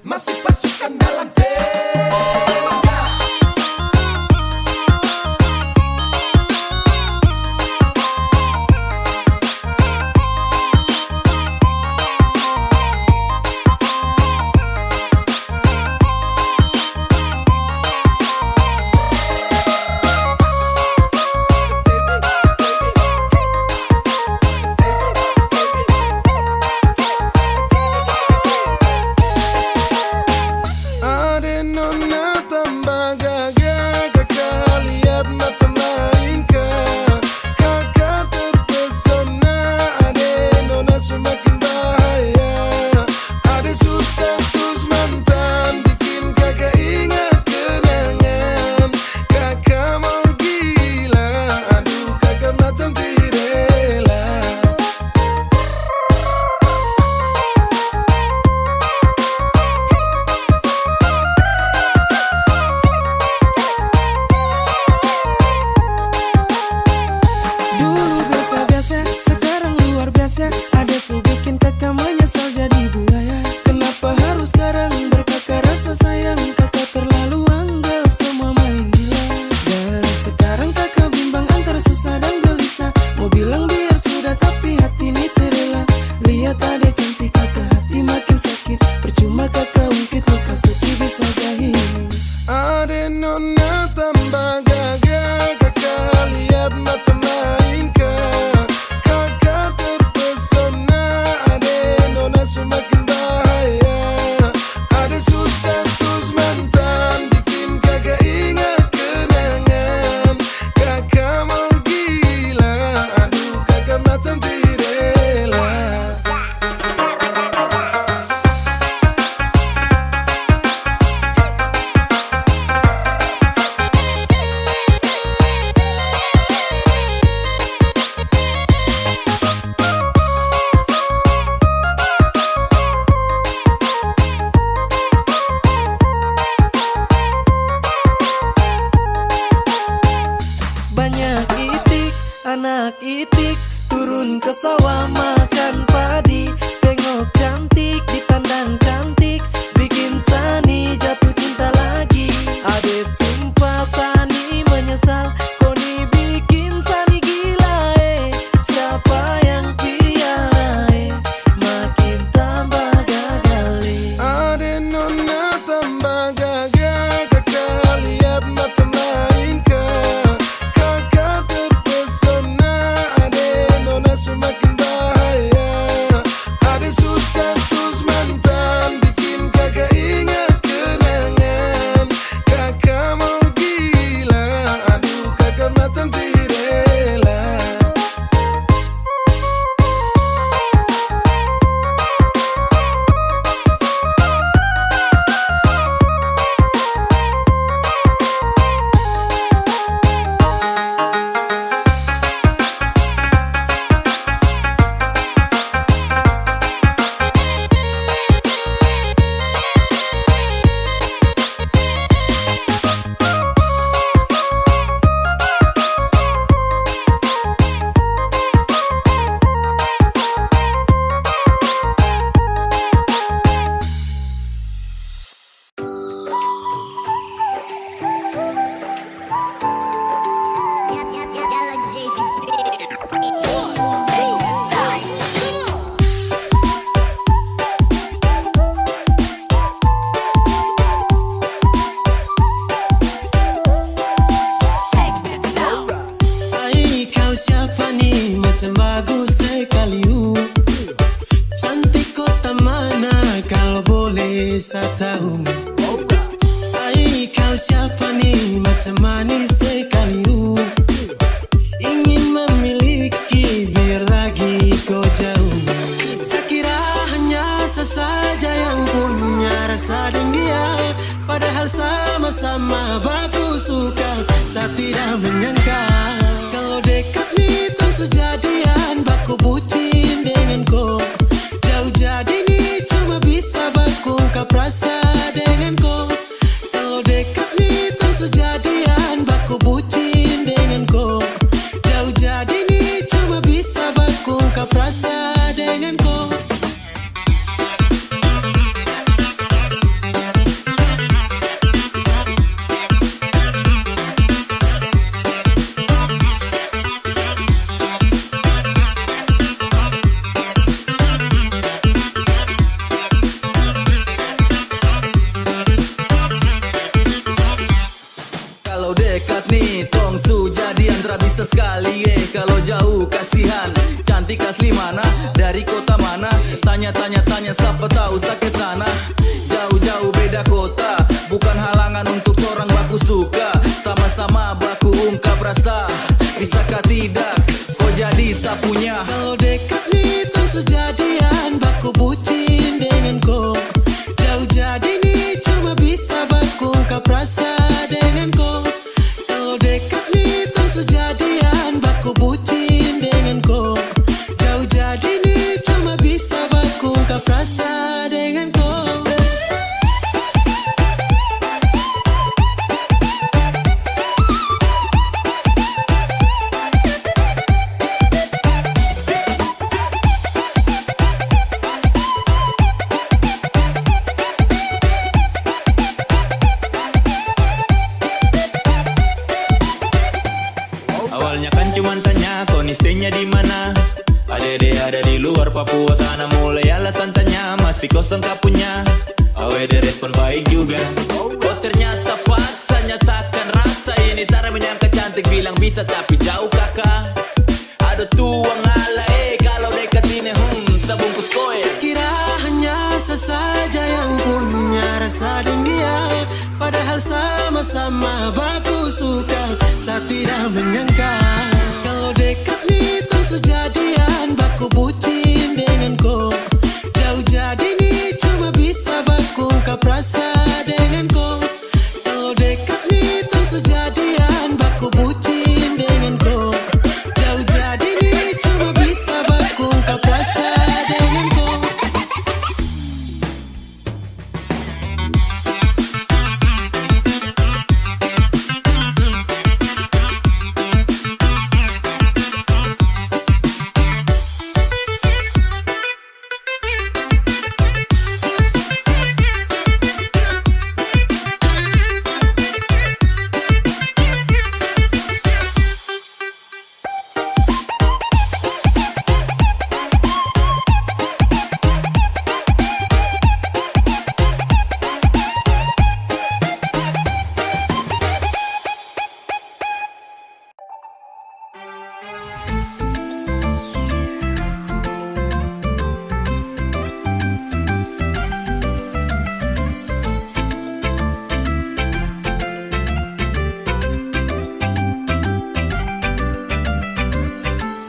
masih pasukan dalam tenda. Ada su bikin kakak menyesal jadi buaya. Kenapa harus sekarang berkata rasa sayang? Kakak terlalu anggap semua main gila. Dan sekarang kakak bimbang antara susah dan gelisah. Mau bilang biar sudah tapi hati ini terela. Lihat ada cantik kakak hati makin sakit. Percuma kakak ungkit luka suci bisa jahit. Ada nona tambah gagah. Kakak lihat macam lain kah? Semakin bahaya. Ada status mantan bikin kakak ingat kenangan. Kakak mau gila. Aduh kakak macam tirela. Banyak itik, anak itik turun ke sawah makan padi. Tengok cantik, dipandang cantik, bikin Sani jatuh cinta lagi. Ade sumpah Sani menyesal, Koni bikin Sani gila. Siapa yang piara makin tambah gagal. Ade nona tambah gagah. Kakak lihat macam lain kah? Semakin bahaya. Ada status mantan bikin kakak ingat kenangan. Kakak mau gila. Aduh kakak macam tirela. Siapa nih macam bagus sekali cantik kota mana kalau boleh saya tahu. Ai kau siapa nih macam manis sekali ingin memiliki biar lagi kau jauh. Saya kira hanya saya saja yang punya rasa dan dia, padahal sama-sama bagus suka. Saya tidak menyangka kalau dekat nih terus jadian, baku bucin dengan kau. Jauh jadi nih cuma bisa baku ungkap rasa dengan kau. Kalau dekat nih terus jadian, baku bucin dengan kau. Jauh jadi nih cuma bisa baku ungkap rasa dengan kau. asli mana, dari kota mana? Tanya siapa tahu tak ke sana. Jauh-jauh beda kota, bukan halangan untuk orang baku suka. Sama-sama baku ungkap rasa, bisakah tidak kau jadi sapunya? Kalau dekat nih terus sejadian, baku bucin dengan kau. Jauh jadi nih cuma bisa baku ungkap rasa dengan kau. Kalau dekat nih terus sejadian, baku bucin dengan kau. Jauh jadi nih cuma bisa baku ungkap rasa dengan kau. Awalnya kan cuman tanya kau nih stay-nya di mana? Adede ada di luar Papua sana, mulai alasan tanya masih kosong tak punya. Awede respon baik juga. Oh ternyata pas nyatakan rasa ini, tara menyangka cantik bilang bisa tapi jauh kakak. Ada tuang ala kalau dekat ini sabungkus koe. Kira hanya saya saja yang punya rasa dengan dia, padahal sama-sama baku suka. Saya tidak menyangka kalau dekat nih terus sejadian, baku bucin dengan kau. Jauh jadi nih cuma bisa baku ungkap rasa dengan kau. Kalau dekat nih terus sejadian, baku bucin dengan kau. Jauh jadi nih cuma bisa baku ungkap rasa dengan kau.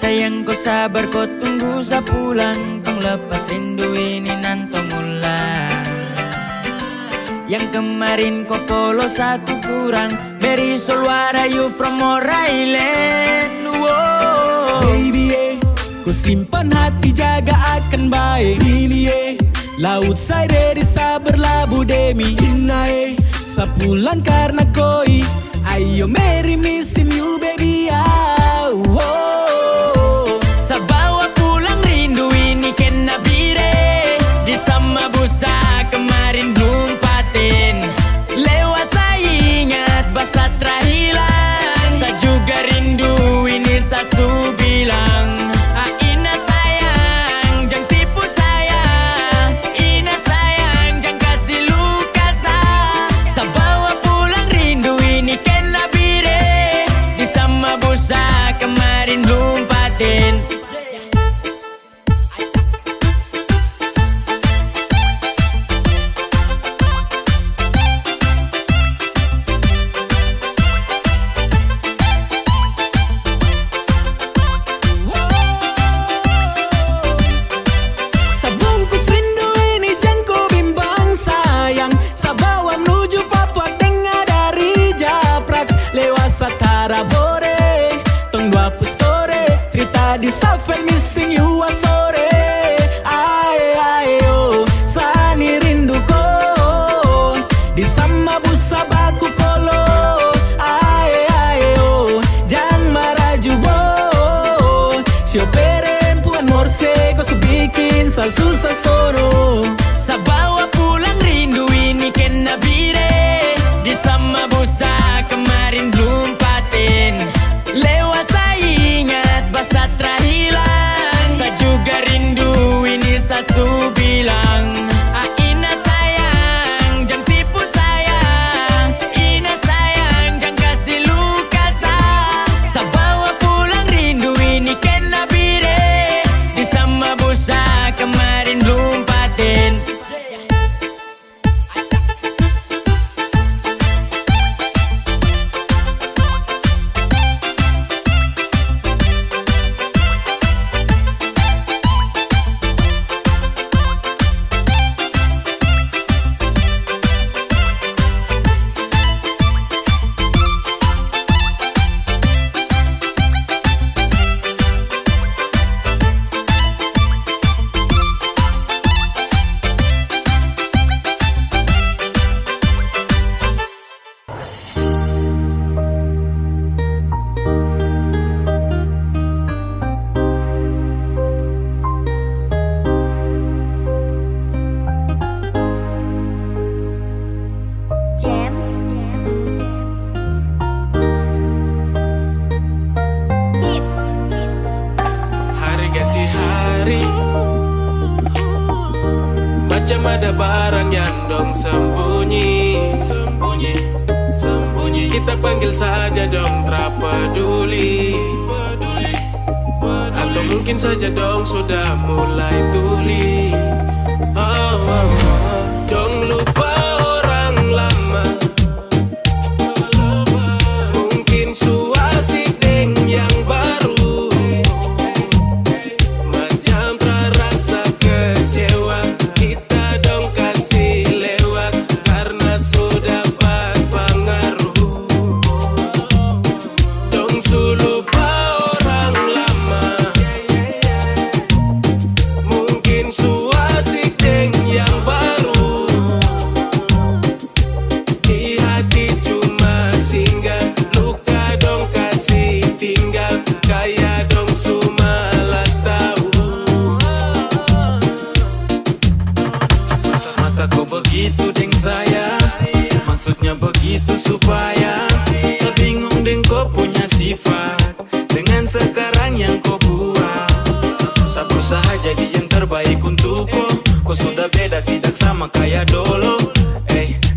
Sayang kau sabar kau tunggu sepulang, penglepas rindu ini nanto mulai. Yang kemarin kau polo satu kurang, Mary Solwara you from More Island. Baby ku simpan hati jaga akan baik. Ini laut saya dari sabar labu demi Inae sepulang karena koi. Ayo Mary missing you baby Sabawa pulang rindu ini kena bire, di sama busa kemarin belum paten. Lewat saya ingat basa terhilang, saya juga rindu ini sasu bilang. Ina sayang jangan tipu saya, Ina sayang jangan kasih luka saya. Sabawa pulang rindu ini kena bire, di sama busa kemarin belum paten. Sabungkus rindu ini jangan kau bimbang sayang. Sabawa menuju Papua tengah dari Japraks. Lewat Satara Bore tong 20 store, cerita di Safel missing you sore. Sani rindu ko di sama busa baku polo. Jangan marah jubo siopere puan morse kau bikin susah sono. Sabawa pulang rindu ini kena bire, di sama busa kemarin belum paten. Lewat saya ingat basa terhilang, saya juga rindu ini sasu bilang. Ina sayang jangan tipu saya, Ina sayang jangan kasih luka saya. Sabawa pulang rindu ini kena bire, di Macam ada barang yang dong sembunyi. Sembunyi, sembunyi. Kita panggil saja dong tak peduli. Peduli, peduli. Atau mungkin saja dong sudah mulai tuli. Oh, oh, oh. Dong lupa orang lama. Mungkin suasik deng yang baru. Macam terasa kecewa. Kita dong kasih lewat karena sudah dapat pengaruh. Dong lupa orang lama. Mungkin suasik deng yang baru. Di hati cuma singgah, luka dong kasih tinggal. Kayak dong sumalas tahu. Masa kau begitu deng saya, maksudnya begitu supaya saya bingung deng kau punya sifat dengan sekarang yang kau buat. Saya berusaha jadi yang terbaik untuk kau sudah beda tidak sama kayak dulu.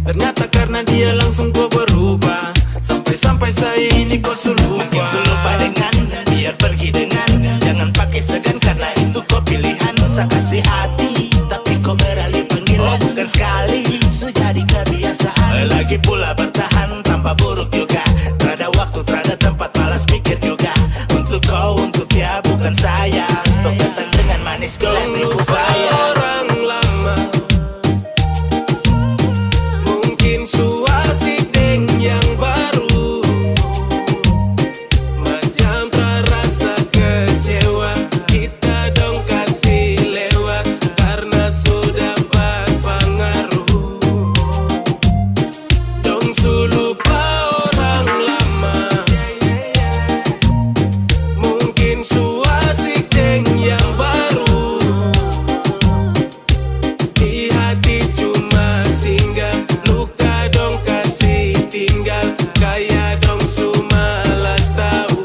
Ternyata karena dia langsung kau berubah. Sampai-sampai saya ini kau lupa. Mungkin lupa dengan, biar pergi dengan. Jangan pakai segan karena itu kau pilihan. Saya kasih hati, tapi kau beralih panggilan. Bukan sekali, sudah jadi kebiasaan. Lagi pula bertahan, tanpa buruk juga. Terada waktu, terada tempat, malas mikir juga. Untuk kau, untuk dia, bukan saya. Stop datang dengan manis, kau yang tipu saya. Orang lama. Mungkin suasik deng yang baru. Macam terasa kecewa. Kita dong kasih lewat karena sudah dapat pengaruh. Dong lupa orang lama. Mungkin suasik deng yang baru. Di hati cuma singgah, luka dong kasih tinggal. Kayak dong sumalas tahu.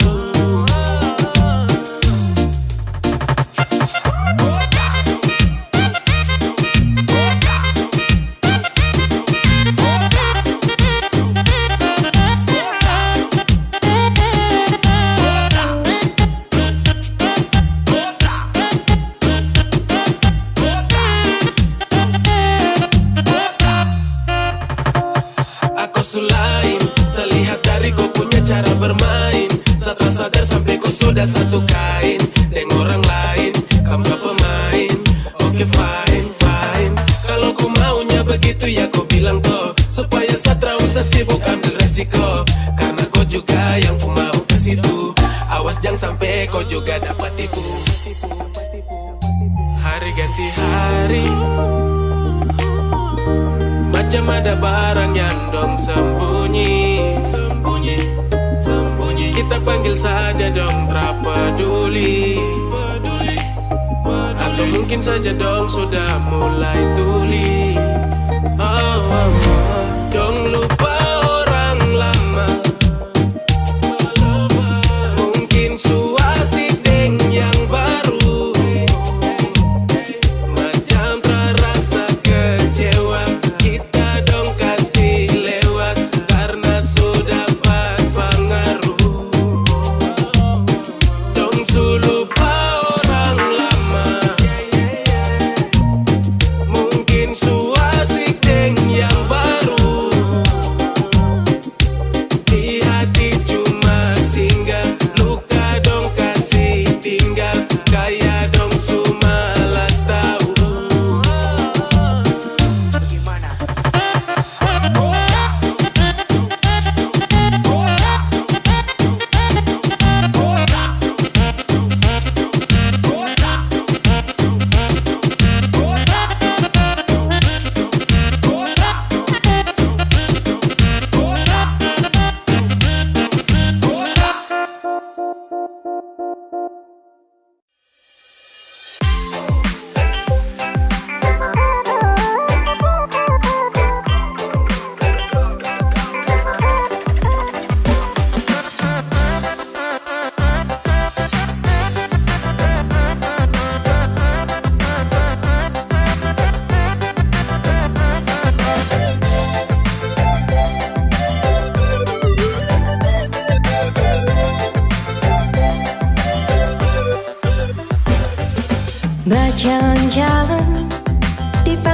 Aku selain, saya lihat dari kau punya cara bermain. Saya tersadar sampai kau sudah satu kain dengan orang lain. Kamu gak pemain, oke fine, fine. Kalau kau maunya begitu ya kau bilang kau, supaya saya usah sibuk ambil resiko. Karena kau juga yang ku mau ke situ. Awas jangan sampai kau juga dapat tipu. Hari ganti hari, macam ada barang yang dong sembunyi. Sembunyi, sembunyi. Kita panggil saja dong tak peduli. Peduli, peduli. Atau mungkin saja dong sudah mulai tuli. Oh, oh, oh. Dong lupa orang lama. Mungkin suasik deng yang baru. Macam terasa kecewa. Kita dong kasih lewat karena sudah dapat pengaruh. Dong lupa orang lama. Mungkin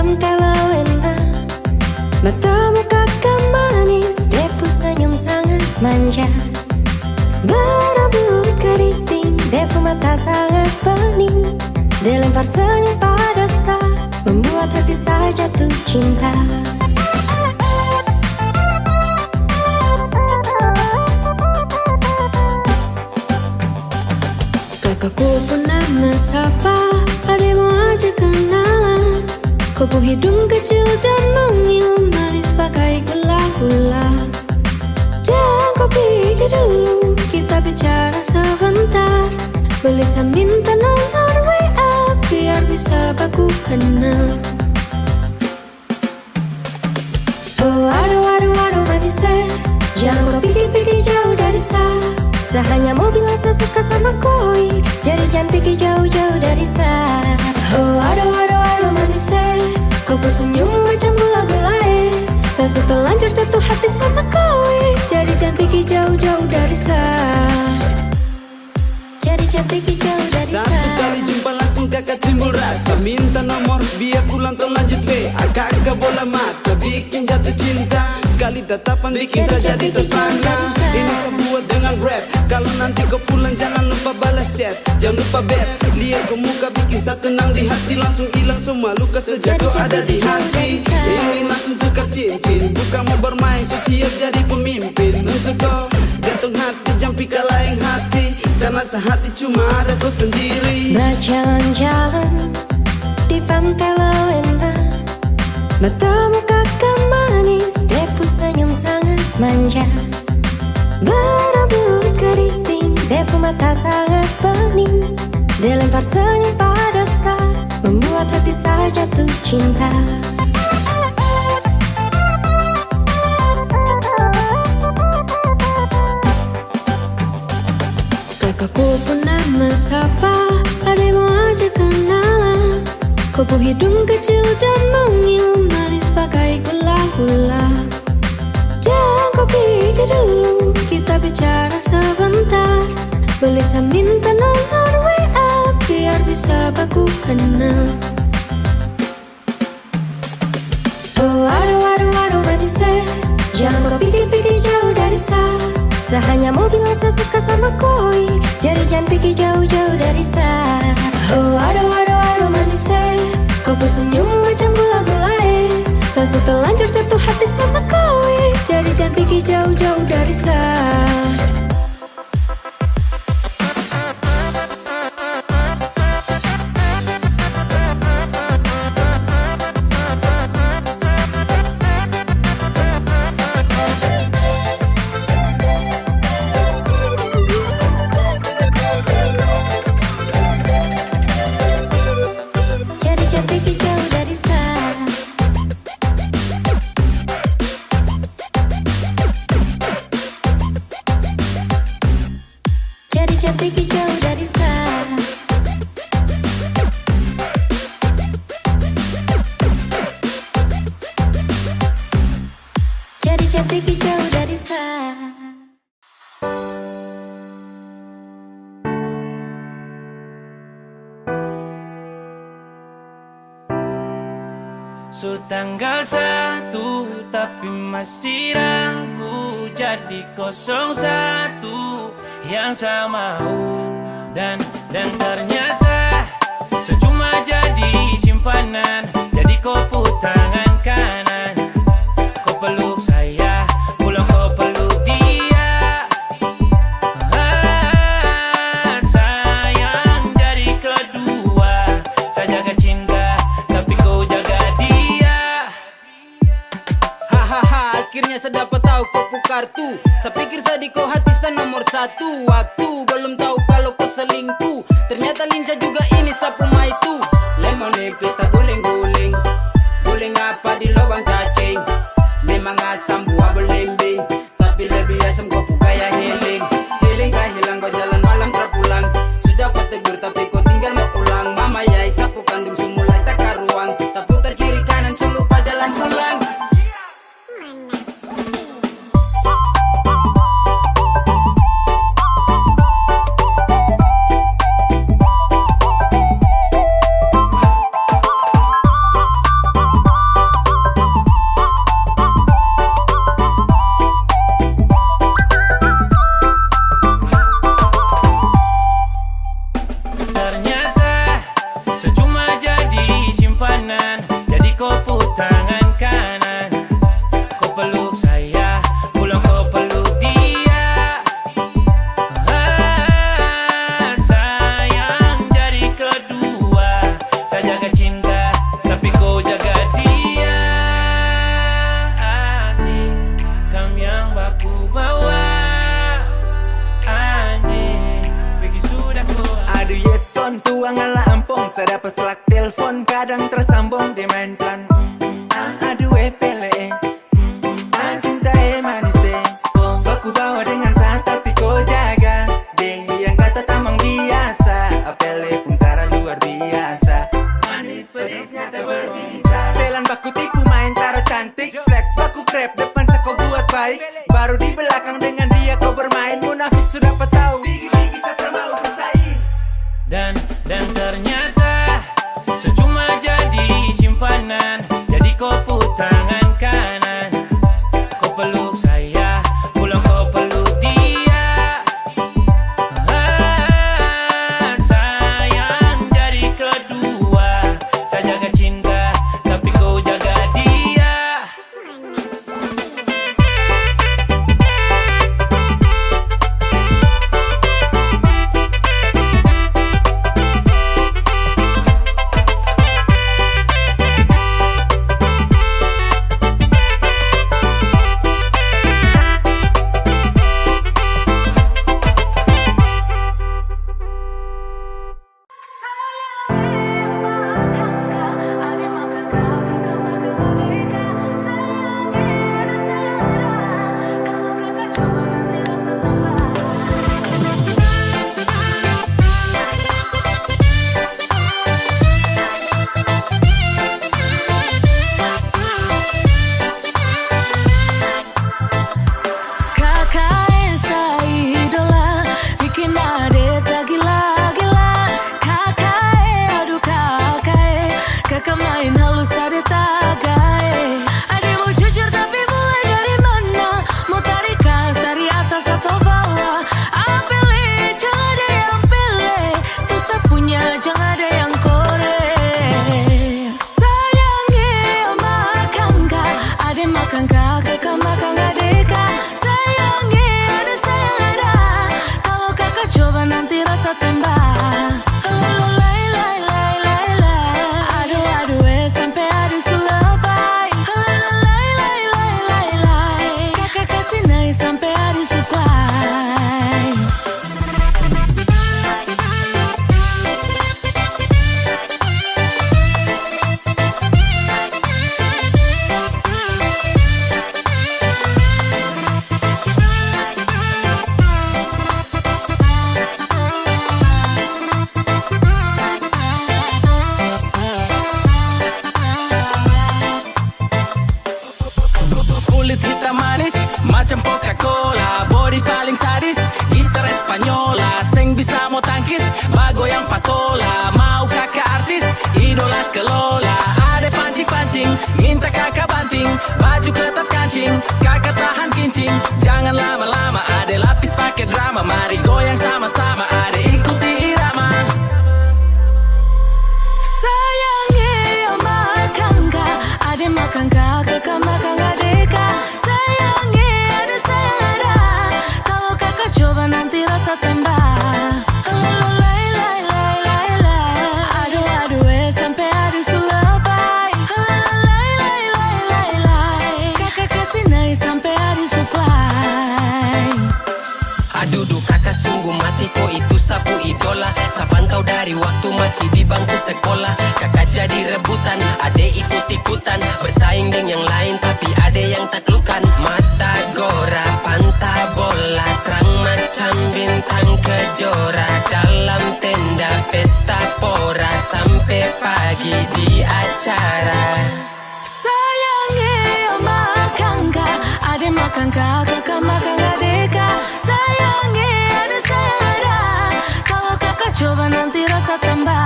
pantai Lawena. Matamu kakak manis, depu senyum sangat manja. Berambut keriting, depu mata sangat pening. Dilempar senyum pada saat membuat hati saya jatuh cinta. Kakakku pernah mesapa, adek mau ajak kenalan. Kopu hidung kecil dan mungil, manis pakai gula-gula. Jangan kau pikir dulu, kita bicara sebentar. Boleh sambil nomor WA, biar bisa aku kenal. Oh aduh aduh aduh manisnya, jangan kau pikir-pikir jauh dari saya. Saya hanya mau bilang saya suka sama koi, jadi jangan pikir jauh-jauh dari saya. Oh aduh aduh aduh manisnya, kau pun senyum macam gula-gulai. Saya sudah terlanjur jatuh hati sama koi, jadi jangan pikir jauh-jauh dari saya. Jadi jangan pikir jauh dari saya. Satu kali jumpa langsung kakak timbul rasa. Minta nomor biar pulang lanjut WA. Kakak bola mata bikin jatuh cinta. Sekali tatapan bikin saya jadi terpana. Ini saya buat dengan rap. Kalau nanti kau pulang jangan lupa balas chat. Jangan lupa beb, lihat kau muka bikin saya tenang di hati. Langsung hilang semua luka sejak kau ada di hati. Ingin langsung tukar cincin, bukan mau bermain, so siap jadi pemimpin. Untuk kau jantung hati, jangan pikir lain hati. Karena sehati cuma ada kau sendiri. Berjalan-jalan di pantai Lawena. Matamu kakak manis, depu senyum sangat manja. Berambut keriting, depu mata sangat pening. Dilempar senyum pada saat membuat hati saya jatuh cinta. Kakakku pernah mesapa, adek mau ajak kenalan. Kopu hidung kecil dan mungil, manis pakai gula-gula. Jangan kau pikir dulu, kita bicara sebentar. Boleh sambil nomor WA, biar bisa aku kenal. Oh aduh aduh aduh manisnya, jangan kau pikir-pikir jauh dari saya. Saya hanya mau bilang saya suka sama koi, jadi jangan pikir jauh-jauh dari saya. Oh aduh aduh aduh manisnya, kau pun senyum macam gula-gulai. Saya sudah terlanjur jatuh hati sama koi, jadi jangan pikir jauh-jauh dari saya. Tanggal 1 tapi masih ragu, jadi 01 yang saya mau. Dan ternyata saya cuma jadi simpanan, jadi kopu tangan kanan. Kau peluk saya, pulang kau peluk dia. Sayang jadi kedua, saya jaga cinta tapi kau jaga dia. Akhirnya saya dapat tahu kopu kartu. Saya pikir saya di kau hati saya nomor 1. Waktu belum tahu kalau kau selingkuh, ternyata lincah juga ini sapu maitu. Lemon nipis tak guling-guling, guling apa di lubang cacing. Memang asam buah belimbing, tapi lebih asam kopu gaya healing. Healing kah hilang kau jalan malam terpulang. Sudah kau tegur tapi kau tinggal mau pulang. Mama yai sapu kandung semulai tak karuang, tak putar kiri kanan lupa jalan pulang. sambung dia main pelan. Aduh pele, cinta manis. Baku bawa dengan sah tapi kau jaga deh. Yang kata tamang biasa, apele pun cara luar biasa. Manis pedisnya tak berbisa. Setelan baku tipu main taruh cantik, flex baku krep depan kau buat baik. Baru di belakang dengan dia kau bermain, munafik sudah tahu. Gigi-gigi tak mau bersaing. Dan ternyata secuma jadi simpanan. Jadi kau put tangan kanan, kau peluk saya, pulang kau peluk dia. Sayang jadi kedua. Saya jaga cinta tapi kau jaga dia. Kulit hitam manis macam Coca-Cola, body paling sadis, gitar Espanyola, seng bisa mau tangkis, bago yang patola, mau kakak artis, idola kelola. Ada pancing-pancing, minta kakak banting, baju ketat kancing, kakak tahan kincing, jangan lama-lama, ada lapis pakai drama, mari goyang sama-sama, ada ikuti irama. Sayangnya makan gak, ada makan gak, kakak makan gak deka. Sayangnya ada sayang ada, kalau kakak coba nanti rasa tambah. Lay lay lay lay lay, aduh sampai aduh sulapay. Lay lay lay lay lay, kakak kasih naik sampai aduh suflay. Aduh kakak sungguh mati, kok itu sapu idola. Sapantau dari waktu masih di bangku sekolah. Kakak jadi rebutan, ade ikut-ikutan, bersaing dengan yang lain tapi ade yang taklukan. Mata gora, panta bola, terang macam bintang kejora. Dalam tenda pesta pora, sampai pagi di acara. Sayangnya makan gak, ada makan gak, kakak makan gak deka. Sayangnya ada sayang ada, kalau kakak coba nanti rasa tambah.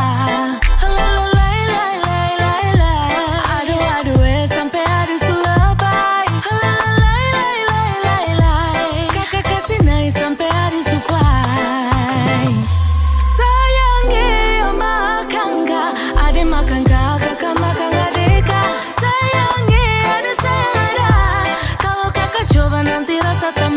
Lay lay lay lay lay, aduh sampai aduh sulapay. Lay lay lay lay lay, kakak kasih naik sampai aduh suflay. Sayangnya makan gak, ada makan gak, kakak makan gak deka. Sayangnya ada sayang ada, kalau kakak coba nanti rasa tambah.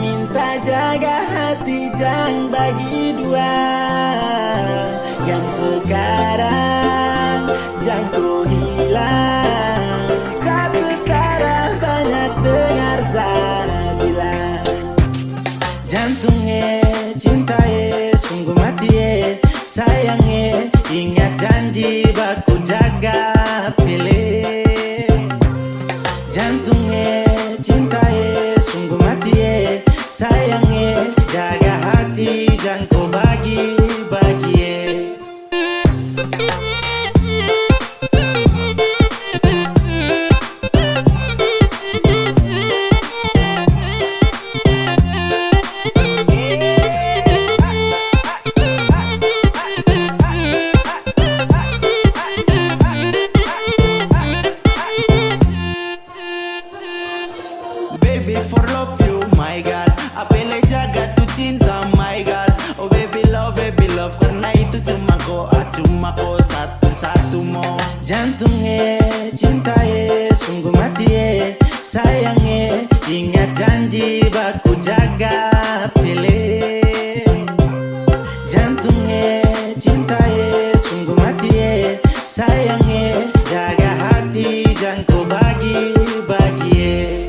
minta jaga hati jangan bagi dua. Yang sekarang jangan ku hilang. Satu darah banyak dengar saya bilang. Jantungnya cintaye sungguh mati sayangnya ingat janji baku jaga pilih. Jantungnya cintaye sungguh mati sayangnya jaga hati jangan kau bagi-bagi. Baby for love you my God, apele jaga tu cinta my God. Oh baby love karena itu cuma kau satu-satu mo. Jantungnya cintaye sungguh mati sayangnya ingat janji baku jaga pilih. Jantungnya cintaye sungguh mati sayangnya jaga hati jangan kau bagi-bagi.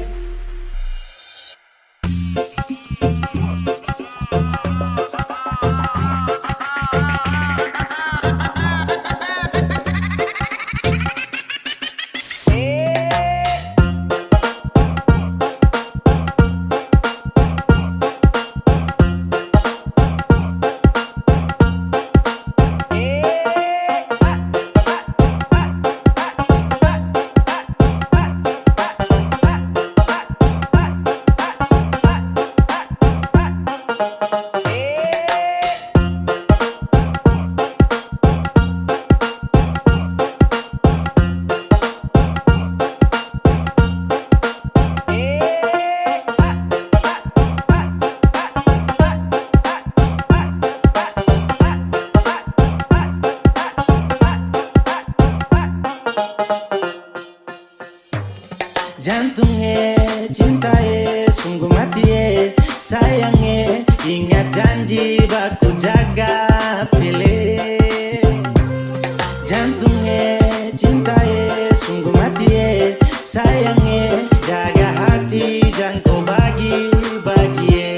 Jantungnya cintaye sungguh mati sayangnya ingat janji baku jaga pilih. Jantungnya cintaye sungguh mati sayangnya jaga hati jangan kau bagi-bagi.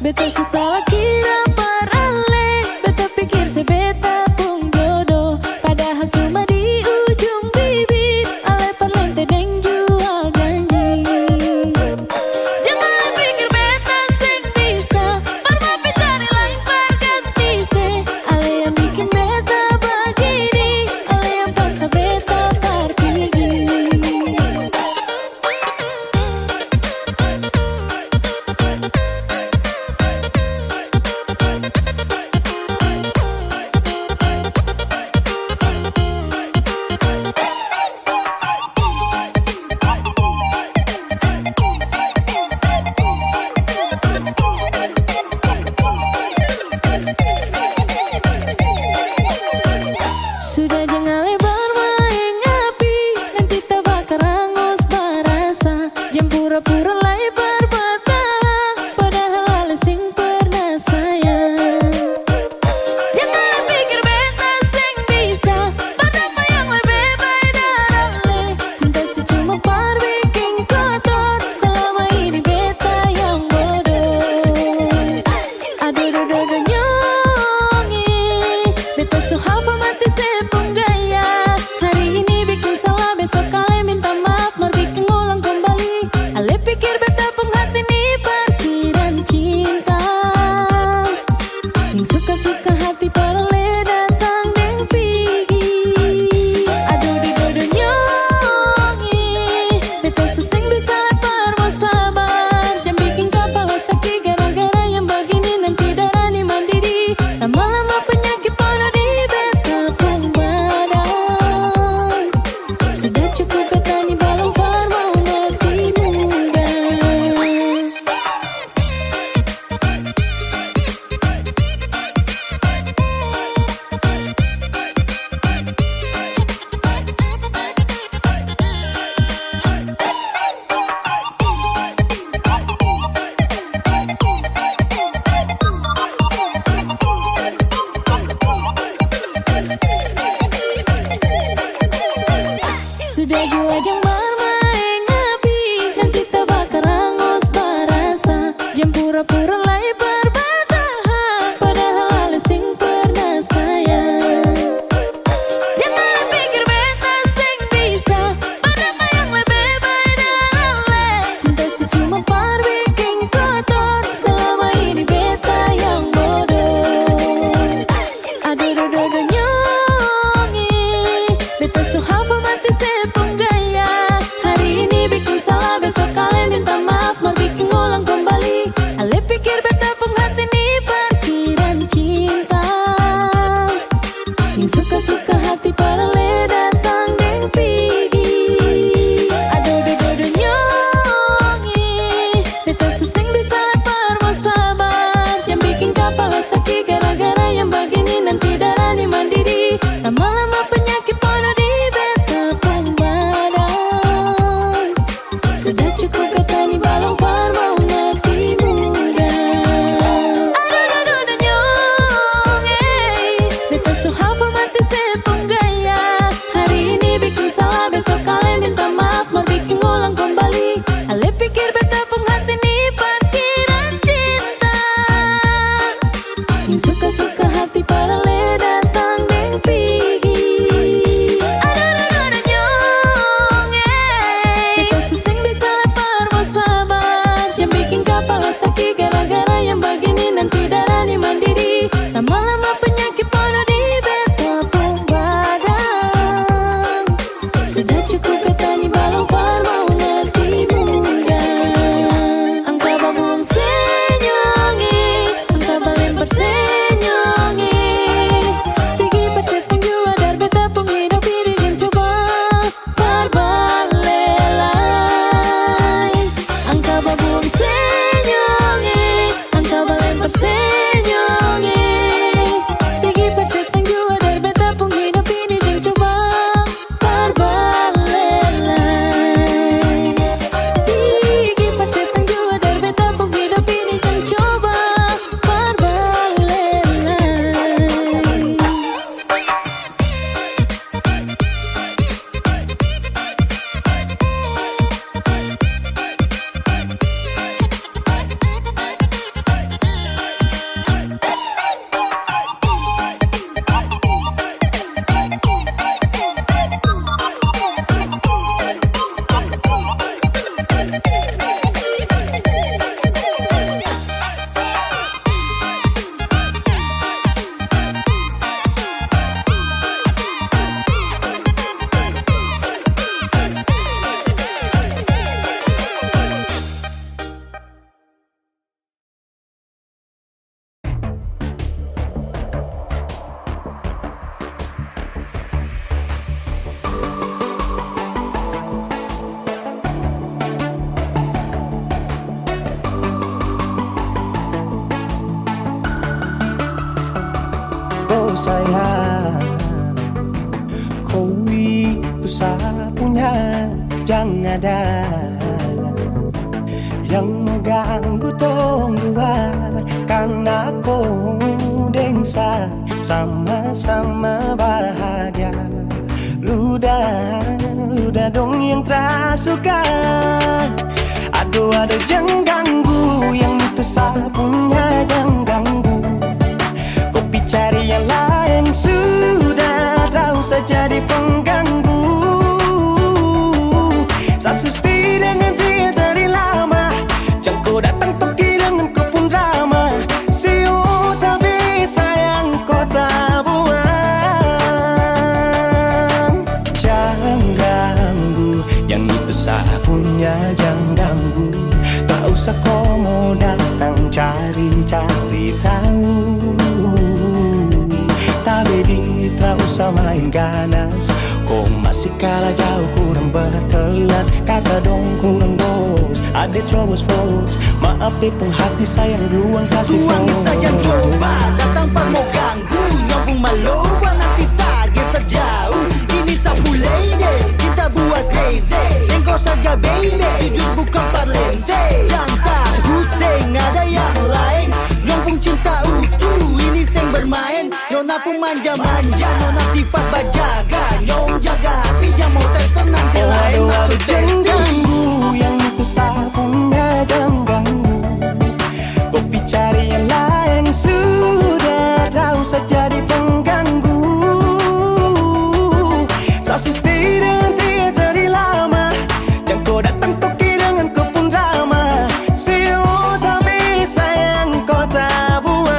Beta susah kira parale, beta pikir sebeta pun jodoh. Padahal cuma di ujung bibir, ale perlente deng jual janji. Jangan pikir beta seng bisa, pernah cari lain paket bisa. Ale yang bikin beta begini, ale yang paksa beta pergi. Sudah jangan lebar main api, nanti terbakar hangus barasa. Jangan pura-pura lebar bertahan, padahal ale sing pernah sayang. Jangan pikir beta seng bisa, padahal yang lebih beda ale. Cinta sih cuma par bikin kotor, selama ini beta yang bodoh. Aduh dodo nyongi, beta so hafal mati sepung gaya. Hari ini bikin salah, besok kalian minta maaf. beta susah bisa lapar mau sabar. Jangan bikin kepala sakit gara-gara yang begini, nanti darah ni mandiri. Lama-lama penyakit pada di beta pun badan. Sudah cukup beta ni balong far mau mati muda. Sudah jua jang bermain ngapi, nanti tabakar angos barasa. Jam pura-pura lai berbatahan, padahal hal sing pernah sayang. Jangan pikir beta sing bisa, padahal yang lebih baik dalam le. Cinta si cuma par bikin kotor, selama ini beta yang bodoh. Aduh dodo nyongi, beta so hafal mati sepung gaya. Hari ini bikin salah, besok kalian minta maaf, mau bikin ulang kembali. Ale pikir beta pun hati ni parkiran cinta. Yang suka-suka hati para le datang deng pigi. Aduh dodo nyongi, beta susah bisa lapar mau sabar. Jangan bikin kepala sakit gara-gara yang begini, nanti darah ni mandiri. Lama-lama penyakit pada di beta pun badan. Sudah cukup beta ni balong far mau mati muda. Aduh dodo nyong, beta so hafal mati sepung gaya. Hari ini bikin salah, besok kalian minta maaf, mau bikin ulang kembali. Ale pikir beta pun hati ni parkiran cinta. Yang suka-suka hati para le datang deng pigi. Aduh dodo nyong, beta susah bisa lapar mau sabar. Jangan bikin kepala sakit gara-gara yang begini, nanti darah ni mandiri. Lama-lama penyakit pada di beta pun badan. Sudah cukup beta ni balong far mau mati muda. Angka babung senyongi, angka balen persenyongi. Tinggi persetan jua dar beta pun hidup ini dan coba terbalelai. Angka babung senyongi, angka balen persenyongi. Tinggi persetan jua dar beta pun hidup ini dan coba terbalelai. Tinggi persetan jua dar beta pun hidup ini dan coba terbalelai. Oh sayang, kau itu sapunya, jangan ada yang mengganggu tong dua. Karena kau dengsa sama-sama bahagia. Luda dong yang terasuka. Aduh jangan ganggu, yang itu sapunya jangan ganggu. Kopi cari yang lain sudah, tak usah jadi pengganggu. Sasusti dengan dia dari lama, jangan kau datang pergi dengan kau pun drama. Siu tapi sayang kau tak buang. Jangan ganggu, yang itu sahabat punya jangan ganggu. Tak usah kau mau datang cari-cari tahu. Tak baby, tak usah main ganas. Kau masih kalah jauh, kurang berkelas. Kata dong kurang bos, ada terobos fos. Maaf deh penghati sayang ruang kasih fos. Tuangi saja coba, datang pak mau ganggu. Nyambung maloba nanti target sejauh. Ini sapu lady, cinta buat crazy. Engkau saja baby, jujur bukan parlente. Dan takut seng ada yang lain. Nyambung cinta utuh, ini seng bermain. Nona pun manja-manja, nona sifat bajaga. Nyong jaga hati, jangan mau tester nanti lain. Masuk Jangan testing. ganggu, yang itu sapunya jangan ganggu. Kopi cari yang lain, sudah tahu saja di pengganggu. Sosis tidak dari lama. Jangan kau datang toki dengan kau pun drama. Siu tak bisa yang kau tak buang.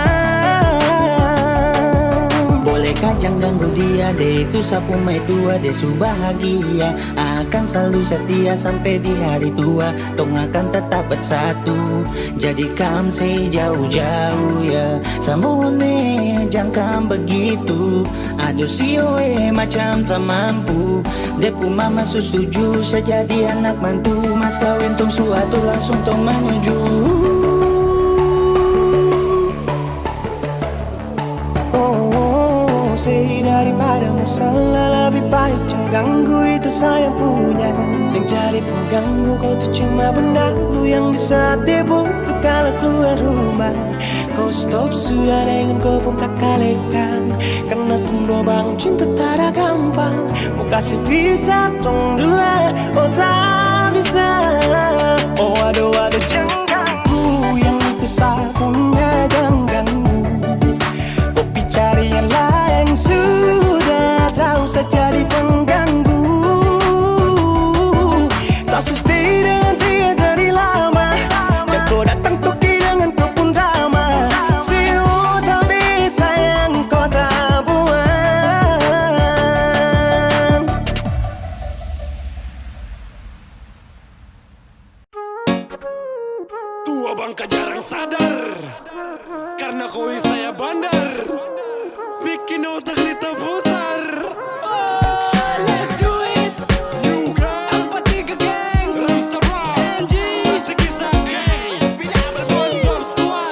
Bolehkah jangan ganggu dia deh, itu sapu mai tua deh su bahagia. Akan selalu setia sampai di hari tua. Tong akan tetap bersatu. Jadikan sejauh-jauh ya. Samone jangan begitu. Aduh sioe macam tak mampu. Depu mama setuju sejadi anak mantu. Mas kawin tong suatu langsung tong menuju. Daripada masalah lebih baik jangan ganggu, itu saya punya. Jangan cari pengganggu, kau tuh cuma benda lu yang bisa dibutuh kalau keluar rumah. Kau stop sudah dengan kau pun tak kalekan. Karena tunggu bangun cinta tak ada gampang. Mau kasih bisa tong dua, oh tak bisa. Oh aduh jangan ganggu, yang itu saya punya jangan ganggu. Kopi cari yang lain, sudah tahu saja di pengganggu. Sosis tidak dari lama. Dan kau datang toki dengan kau pun drama. Siu tak bisa yang kau tak buang. Tua bangka jarang sadar karena koi saya bandar. Bikin otak kita putar. Let's do it. New Gang 43 Gang, Ramster Rock, NG, Sikisa Gang, SpongeBob Squad,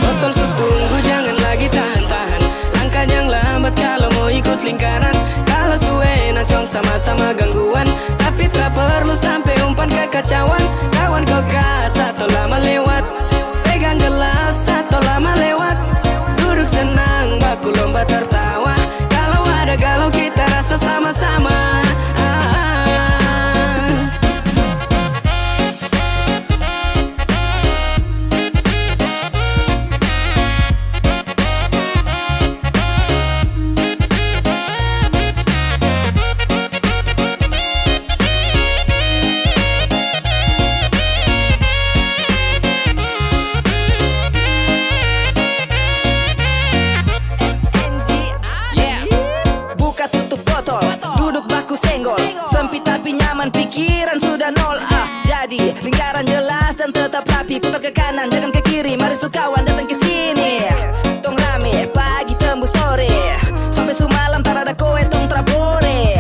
Botol setunggu jangan lagi tahan-tahan. Langkah yang lambat kalau mau ikut lingkaran. Kalau suwe nakong sama-sama gangguan. Tapi tak perlu sampai umpan kekacauan. Kawan kau satu lama lewat. Pegang gelas atau lama lewat. Duduk senang baku lomba tertawa. Kalau ada galau kita rasa sama-sama. Sempit tapi nyaman, pikiran sudah nol. Jadi lingkaran jelas dan tetap rapi. Putar ke kanan, jangan ke kiri. Mari sukawan datang ke sini. Tong rame, pagi tembus sore. Sampai sumalam tak ada kowe tong trabore.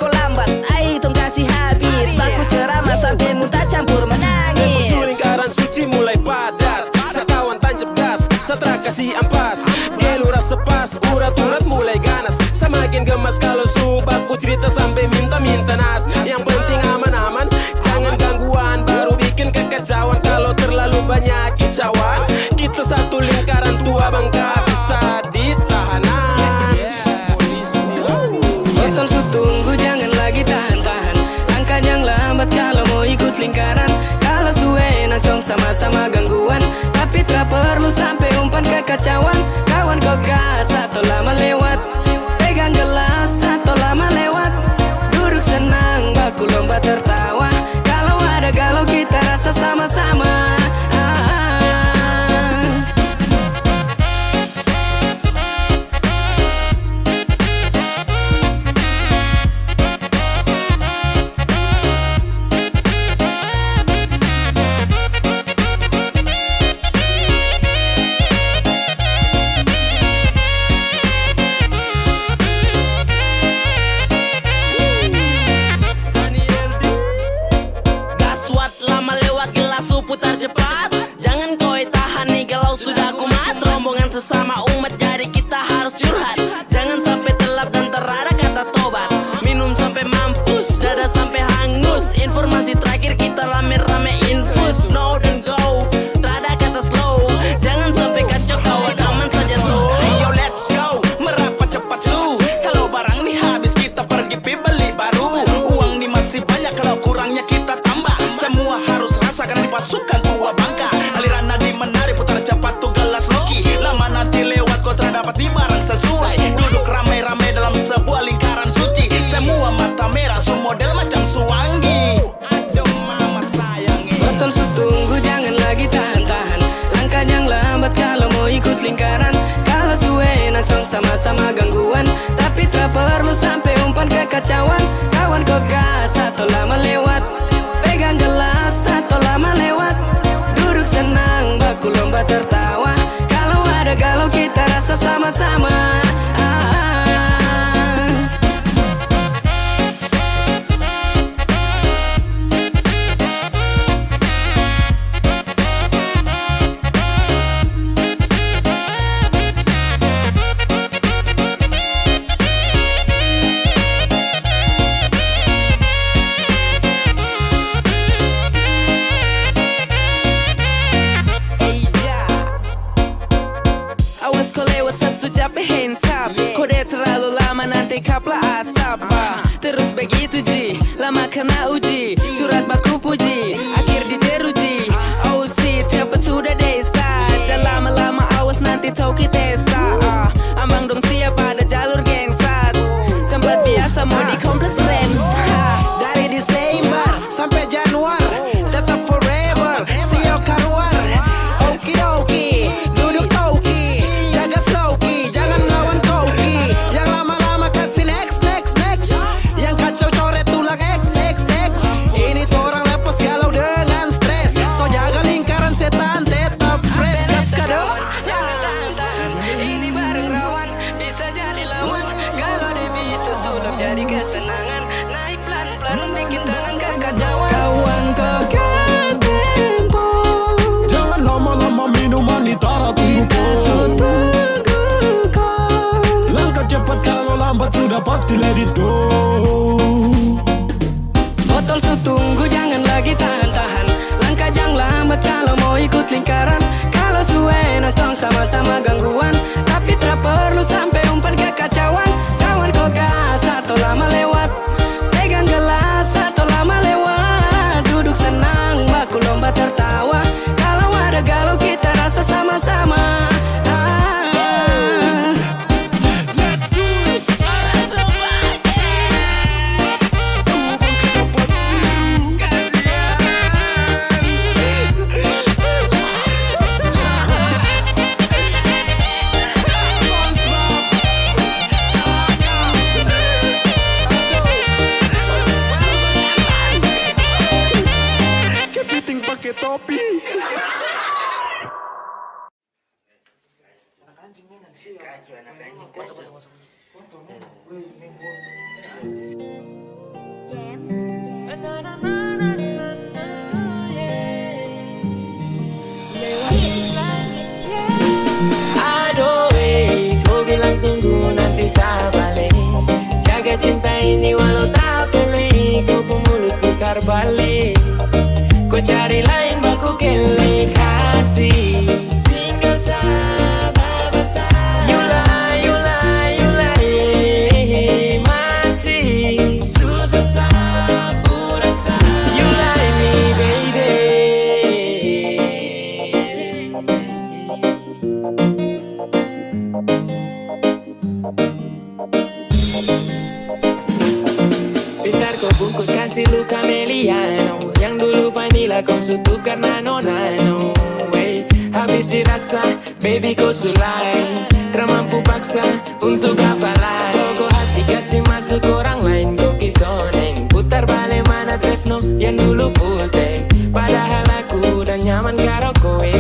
Kau lambat, ai tong kasih habis. Baku ceramah sampai muntah campur menangis. Lepas lingkaran suci mulai padat. Sekawan tancap gas, setelah kasih ampas. Gelura sepas, urat-urat mulai ganas. Semakin gemas kalau baku cerita sampai minta-minta nas. Yang penting aman-aman, jangan gangguan. Baru bikin kekacauan kalau terlalu banyak kicauan. Kita satu lingkaran tua bangka bisa ditahanan. Botol sutunggu jangan lagi tahan-tahan. Langkah yang lambat kalau mau ikut lingkaran. Kalau suwe nakong sama-sama gangguan. Tapi tak perlu sampai umpan kekacauan. Kawan kau satu lama lewat. Pegang gelas atau lama lewat. Duduk senang baku lomba tertawa. Kalau ada galau kita rasa sama-sama. sama-sama gangguan, tapi tak perlu sampai umpan kekacauan. Kawan kok gas atau lama lewat, pegang gelas atau lama lewat, duduk senang baku lomba tertawa. Kalau ada galau kita rasa sama-sama. Kaplah asap, terus begitu ji, lama kena uji, curhat baku puji, akhir diteruji. Oh shit, cepet sudah deh start, dan lama-lama awas nanti tau kita start. Ambang dong siap pada jalur gengsat, tempat biasa mau di kompleks Rems. Dari Desember sampai Januari, tetap forever, siok karuar. Oki, duduk toki, jaga sloki, jangan lawan koki. Yang lama-lama kasih next. Yang kacau coret tulang X. Ini tuh orang lepas galau dengan stres, so jaga lingkaran setan tetap fresh. Gas kado. Jangan tahan-tahan, ini bareng rawan, bisa jadi lawan. Kalau dia bisa sulap jadi kesenangan, naik pelan-pelan bikin tangan kekacauan. Kawan kok gas tempo, Jangan lama-lama minuman ditara tunggu po. Langkah cepat kalau lambat sudah pasti let it go. botol tunggu jangan lagi tahan-tahan. Langkah jangan lambat kalau mau ikut lingkaran. Kalau suwe nongkrong sama-sama gangguan, tapi tak perlu sampai umpan kekacauan. Kawan kok gas atau lama lewat, pegang gelas atau lama lewat, duduk senang baku lomba tertawa. Kalau ada galau kita rasa sama-sama. Kepiting pakai topi. Aduh, kau bilang tunggu nanti saya balik. Jaga cinta ini walau tak pilih, kau pun mulut putar balik. Kau cari lain baku kele kasih, tinggal sabar besar. Yulai, masih susah sapu rasa. Yulai me baby. Pintar kau bungkus kasih luka meliano, yang dulu vanilla kau sutu karena nonano. Habis dirasa baby kau sulai, termampu paksa untuk apa lain. Kau hati kasih masuk orang lain, kau kisoneng putar balik mana tresno yang dulu full tank. Padahal aku udah nyaman karo kowe,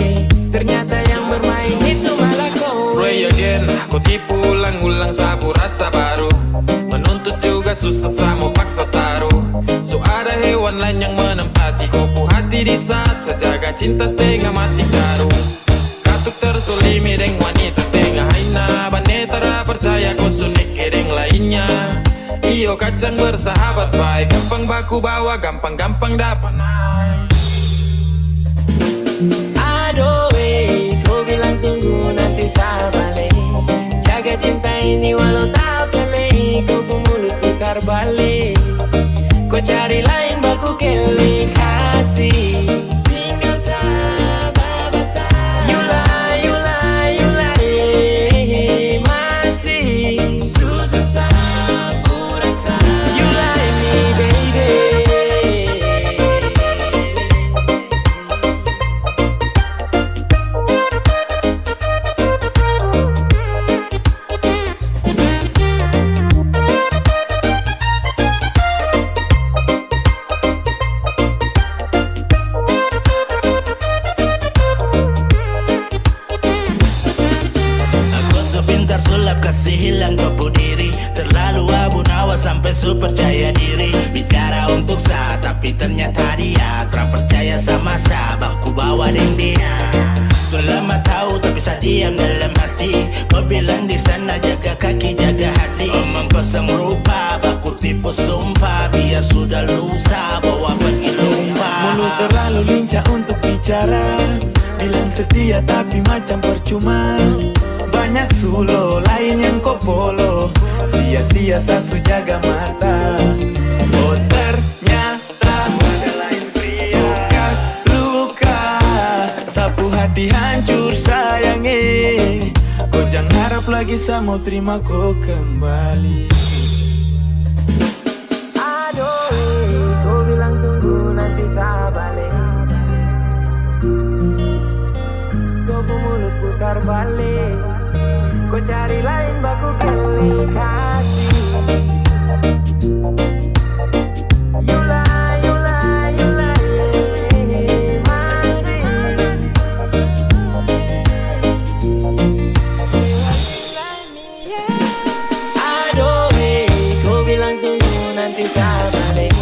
ternyata yang bermain itu malah kowe. Pray again, aku tipu ulang-ulang sabu rasa baru. Menuntut juga susah sama paksa taruh. So ada hewan lain yang menempati kopu hati di saat sejaga cinta setengah mati karung. Katuk tersolimi deng wanita setengah haina, banetara percaya kau sunik deng lainnya. Iyo kacang bersahabat baik, gampang baku bawa, gampang-gampang dapat naik. Aduh, kau bilang tunggu nanti saya balik. Jaga cinta ini walau tak pilih, kau pun mulut putar balik. Kau cari lain baku kele kasih, tinggal sabar besar. Yulai, masih susah sapu rasa. Yulai me baby. su percaya diri, bicara untuk sa, tapi ternyata dia tak percaya sama sa. Baku bawa deng dia, selama tahu tapi sa diam dalam hati. Kau bilang di sana jaga kaki jaga hati, omong kosong rupa, baku tipu sumpah. Biar sudah lusa bawa pergi lupa. Mulut terlalu lincah untuk bicara, bilang setia tapi macam percuma. Banyak sulo lain yang kopolo, sia-sia sasu jaga mata. Oh ternyata ada lain pria, bekas luka, sapu hati hancur sayangi. Kau jangan harap lagi saya mau terima kau kembali. Aduh, kau bilang tunggu nanti saya balik. Kau mulut putar balik, kau cari lain baku kali kasih. Yula, yula, yula, masih. Aduh, kau bilang tunggu nanti saya balik.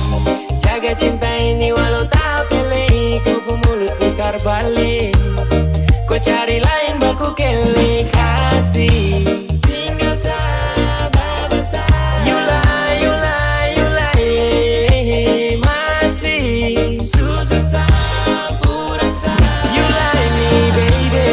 Jaga cinta ini walau tak pilih. Kau mulut putar balik, kau cari lain baku keli kasih. Tinggal sabar bersama. Yula, yula, yula, masih susah sapu rasa. Yula ini baby.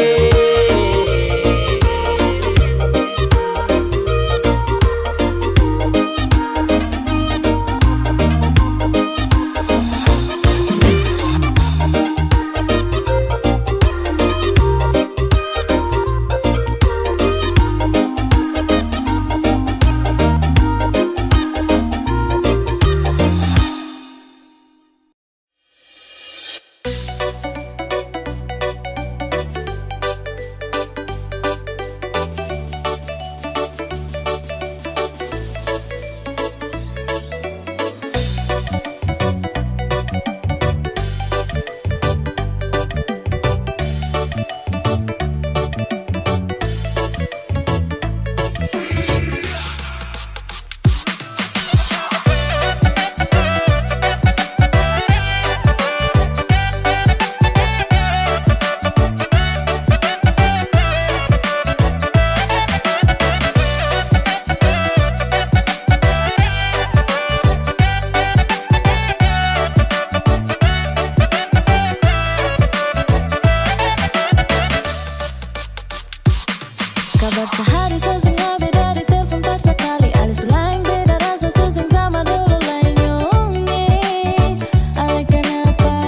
Kabar sehari sesengah beda di telepon tak sekali. Alis lain beda rasa susah sama dulu lain nyongeng. Ale kenapa?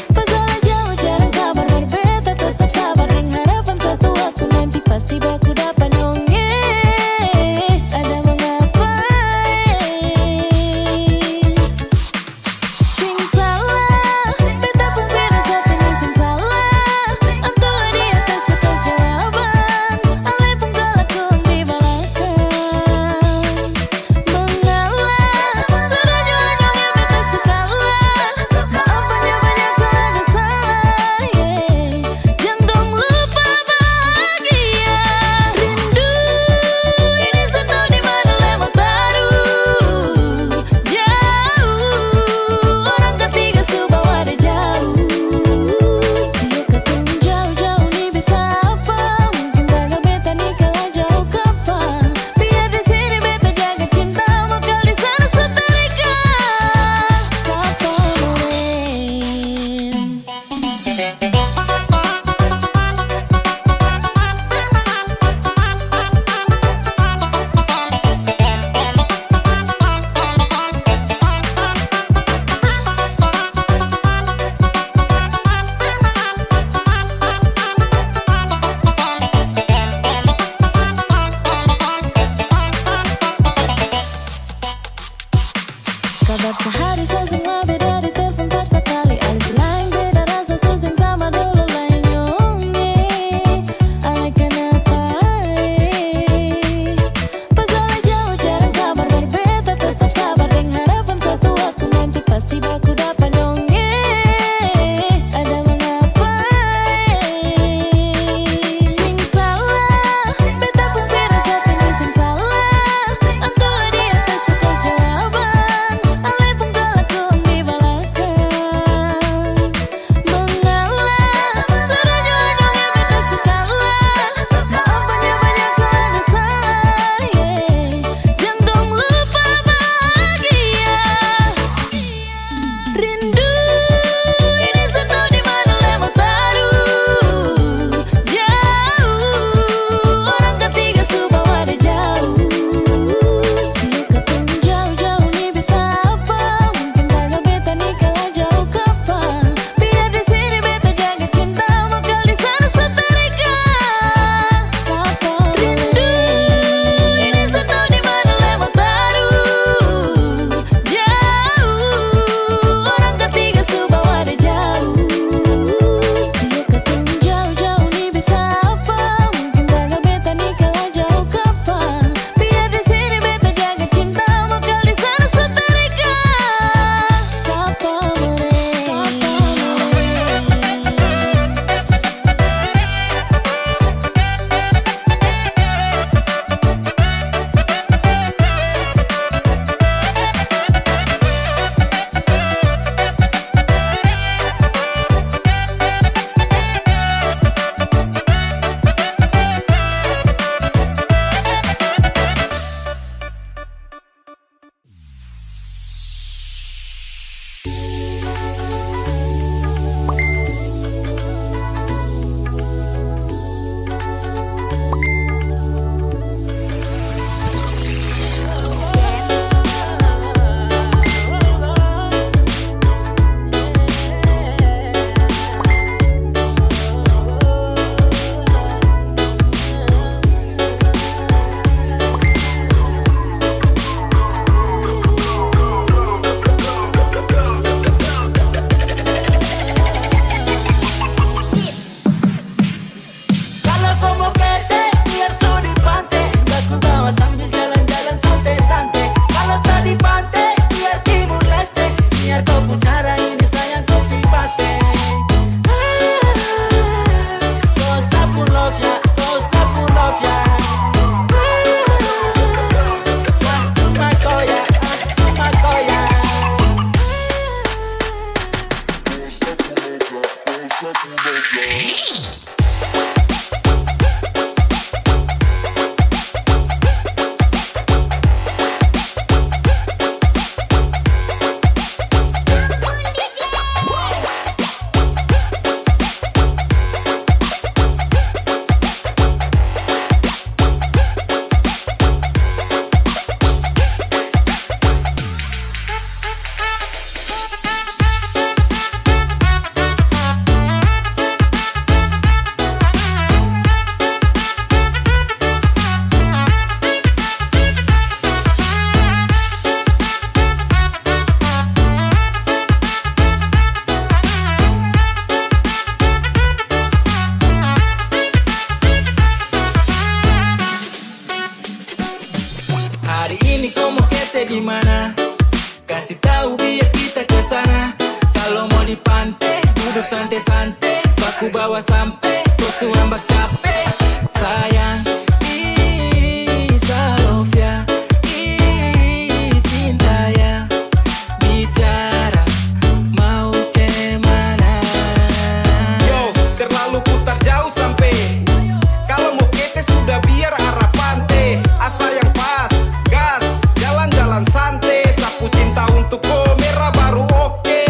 Pasal jauh jarang kabar berbeda, tetap sabar dengan harapan satu waktu nanti pasti baku dapat nyongeng. Ada mengapa? Sing salah, beta pun beda satu ni sing salah. Antua di atas atas jawaban, ale pun galak di belakang. Mengalah, sudah jodohnya beta sukalah. Maafnya banyak kalau ada salah, jangan dong lupa bahagia. Rindu ini satu di mana lewat baru jauh. Orang ketiga subawa ada jauh. Sia ketemu jauh-jauh nih bisa apa? Mungkin tanggal beta nikah jauh kapan? Biar di sini beta jaga cinta, bakal di sana setelika. Sapa kabar sehari sesengah beda di telepon tak sekali. Alis lain beda rasa susah sama dulu lain nyongeng. Ale kenapa? Pasal jauh jarang kabar berbeda, tetap sabar dengan harapan satu waktu nanti pasti baku dapat nyongeng. Ada mengapa? Sing salah, beta pun beda satu ni sing salah. Antua Hari ini kau mau kete di mana? Kasih tahu biar kita ke sana. Kalau mau di pantai, duduk santai-santai. Aku bawa sampai, kau suambak capek. Sayang, Salofia, cinta ya. Bicara, mau kemana? Yo, terlalu putar jauh sampai. Kalau mau kete sudah biar arah pantai. Asa yang pas, gas, jalan-jalan santai. Sapu cinta untuk kau merah baru oke.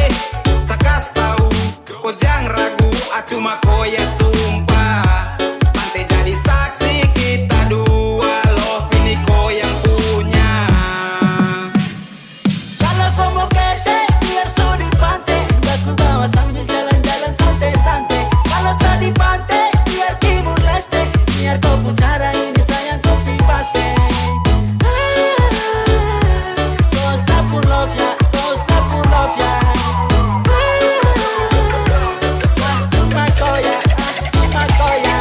Sakas tahu, kau jangan ragu. Cuma kau ya sumpah. Pantai jadi saksi kita dua. Love ini kau yang punya. Kalau kau mau kete, biar su di pantai. Aku bawa sambil jalan-jalan santai-santai. Kalau tak di pantai, biar Timur Leste. Biar kau pucara ini sayang kopi paste. Kau sapu love ya, kau sapu love ya. Cuma kau ya, cuma kau ya.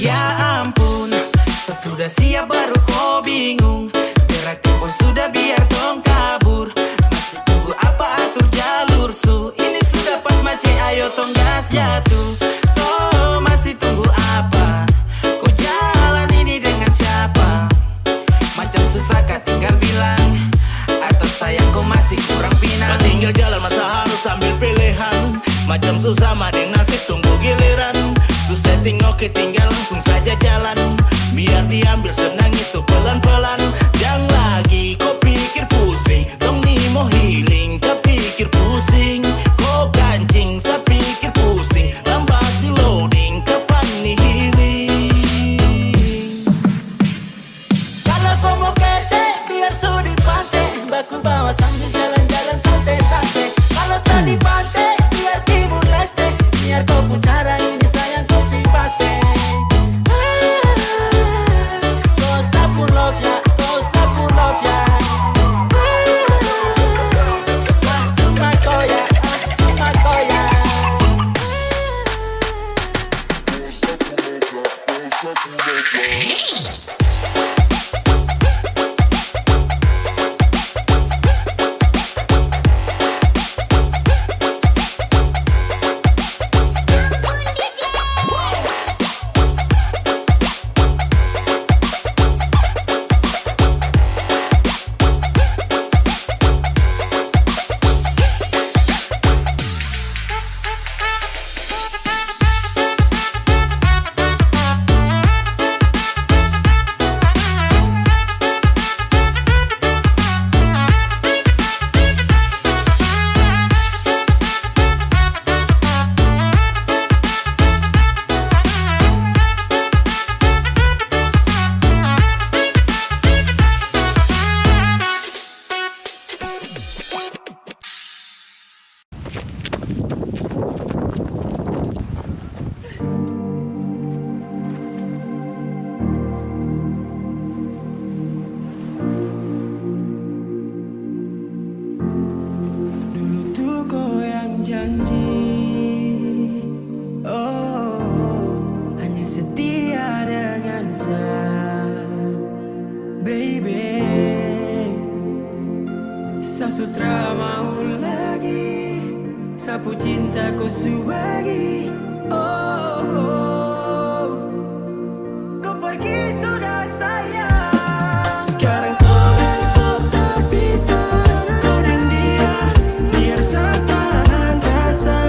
Ya ampun, sesudah siap baru kau bingung. Gerak pun sudah biar tong kabur. Masih tunggu apa atur jalur su. Ini sudah pas mace ayo tong gas jatuh. Kau masih tunggu apa? Kau jalan ini dengan siapa? Macam susah kah tinggal bilang. Atau sayang kau masih kurang pinang. Tinggal jalan masa harus sambil pilihan. Macam susah madeng nasib tunggu giliran. Susah oke tinggal langsung saja jalan. Biar diambil senang itu pelan-pelan. Jangan lagi kau pikir pusing. Tong ni mau healing, kau pikir pusing. Kau kancing, saya pikir pusing. Lambat di loading, kapan nih healing? Kalau kau mau kete, biar su di pantai. Baku bawa sambil jalan-jalan santai-santai. Kalau tak di pantai, biar Timur Leste. Biar kau pucara ini sayang kopi paste. Kau sapu love ya, kau sapu love ya. Cuma kau ya, cuma kau ya. Sutra mau lagi, sapu cinta kau subagi. Kau pergi sudah sayang. Sekarang kau dan kau tak bisa. Kau dan dia biar sataran rasa.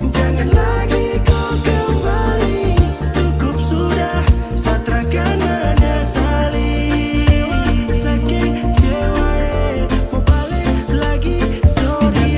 Jangan lagi kau kembali. Cukup sudah, satrakan menyesali. Sakit jiwa, mau balik lagi. Sorry.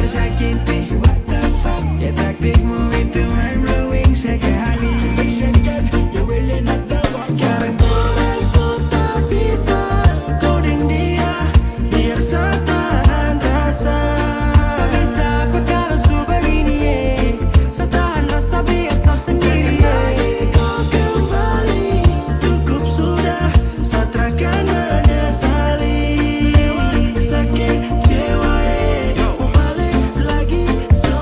tersakiti. Ya taktikmu itu mind blowing sekali. Sekarang orang sudah bisa coding dia biar setahan rasa. Saya bisa apa kalau su begini setahan rasa biar saya sendiri. Kau kembali cukup sudah, saya takkan menyesali. Sakit jiwa mau balik lagi.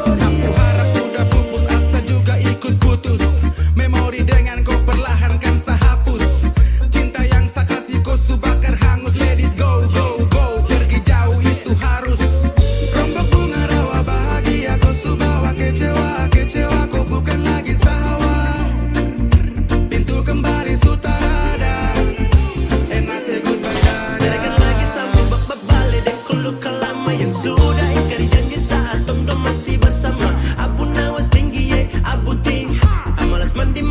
Sapu harap sudah pupus, asa juga ikut putus. Memori dengan kau perlahan kan sahapus. Cinta yang saya kasih kau subakar hangus. Let it go, go, go. Pergi jauh itu harus. Rombak bunga rawa bahagia kau subawa. Kecewa, kecewa kau bukan lagi sahawa. Pintu kembali sutarada. And I say goodbye dada. Biarkan lagi sampai bak balik deh kau luka lama yang sudah ingkari janji saat dom masih bersama. Abu nawas tinggi abu ting. Amalas mandi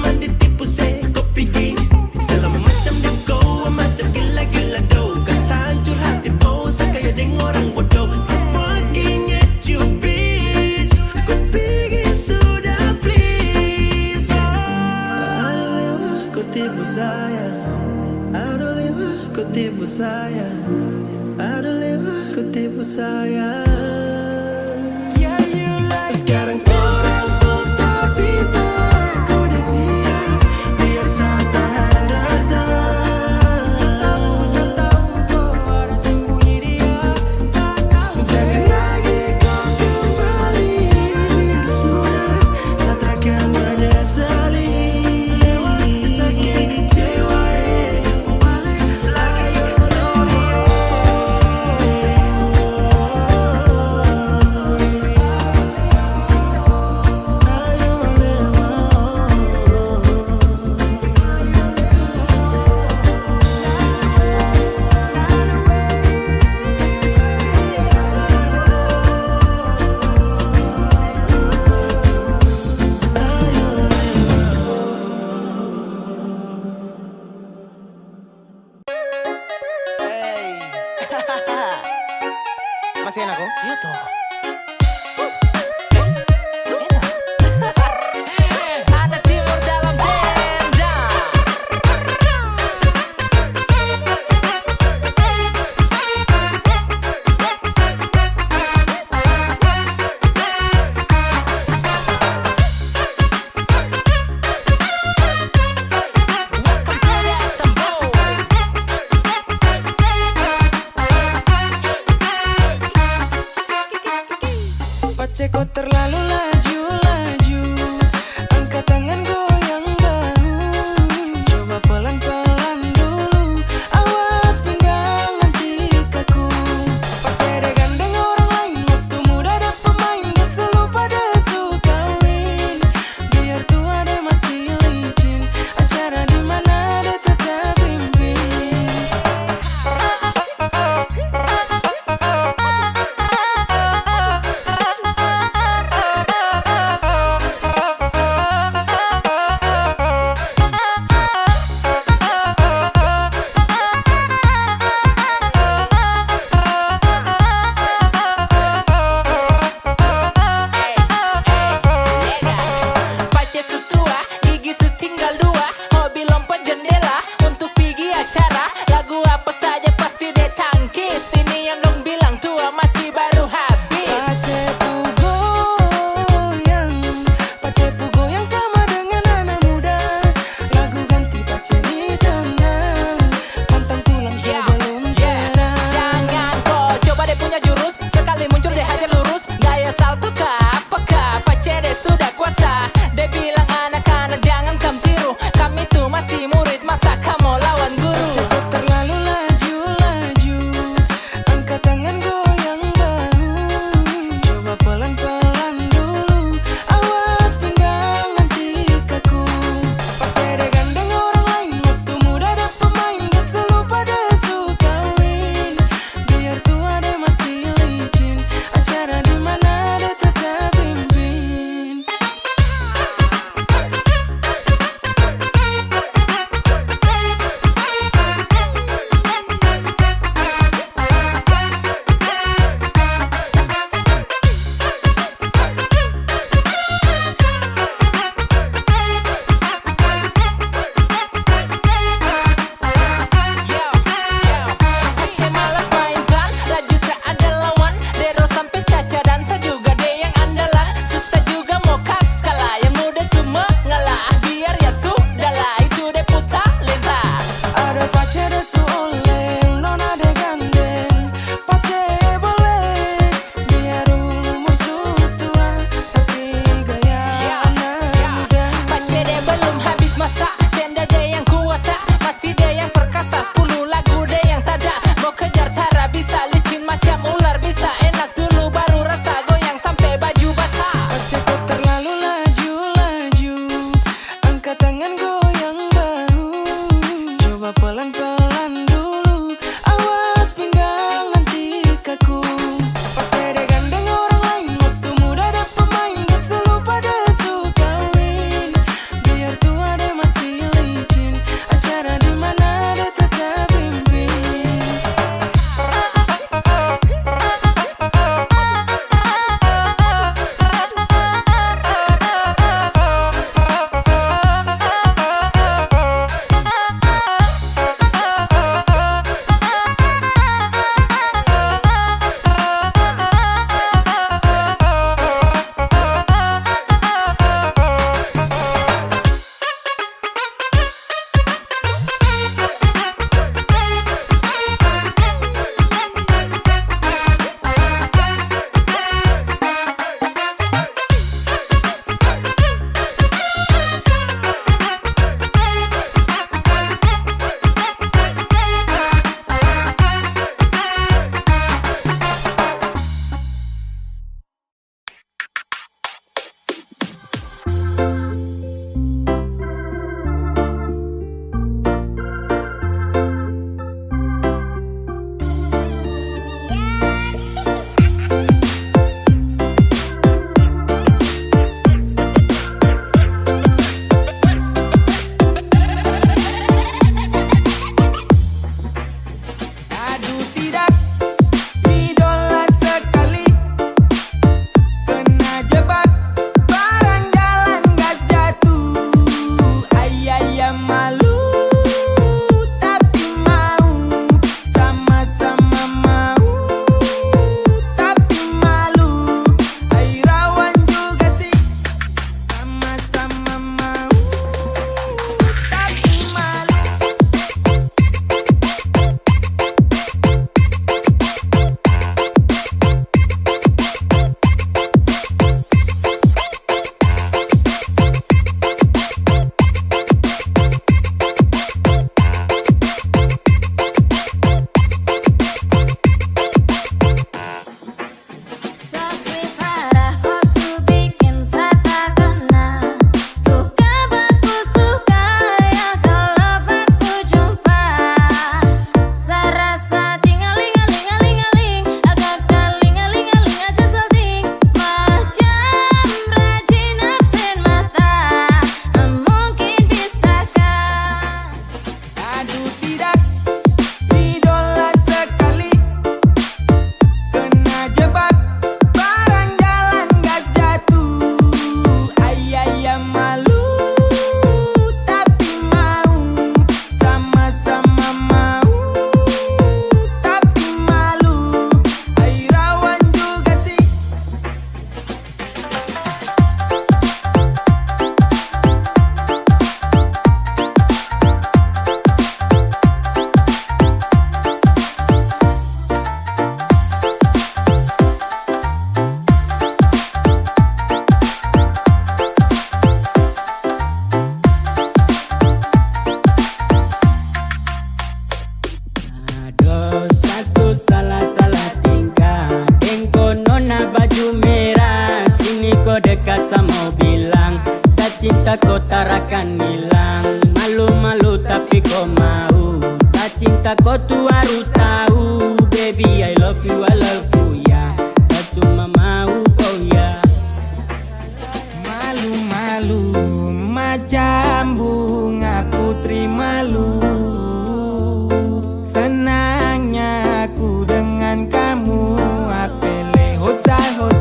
tipu kau pikir selama macam dia kau macam gila do. Kesancur hati bau kayak deng orang bodoh. Fucking at you bitch. Kau pikir sudah please. Aduh kau tipu saya. Aduh kau tipu saya. Aduh kau tipu saya. Sekarang orang sudah bisa coding dia biar saya tahan rasa. Saya tahu kau ada sembunyi dia. Jangan lagi kau kembali biar sudah, saya takkan menyesali. Sakit jiwa mau balik lagi. Masih enak kok? Iya toh. Anak timur dalam tenda. Pace kau terlalu laju. Angkat tangan goyang bahu. Coba pelan-pelan dulu. Awas pinggang nanti kaku. Pace dia gandeng orang lain. Waktu muda ada pemain. Dia selalu pada suka win. Biar tua dia masih licin. Acara di mana dia tetap pimpin.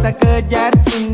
bisa kejar cinta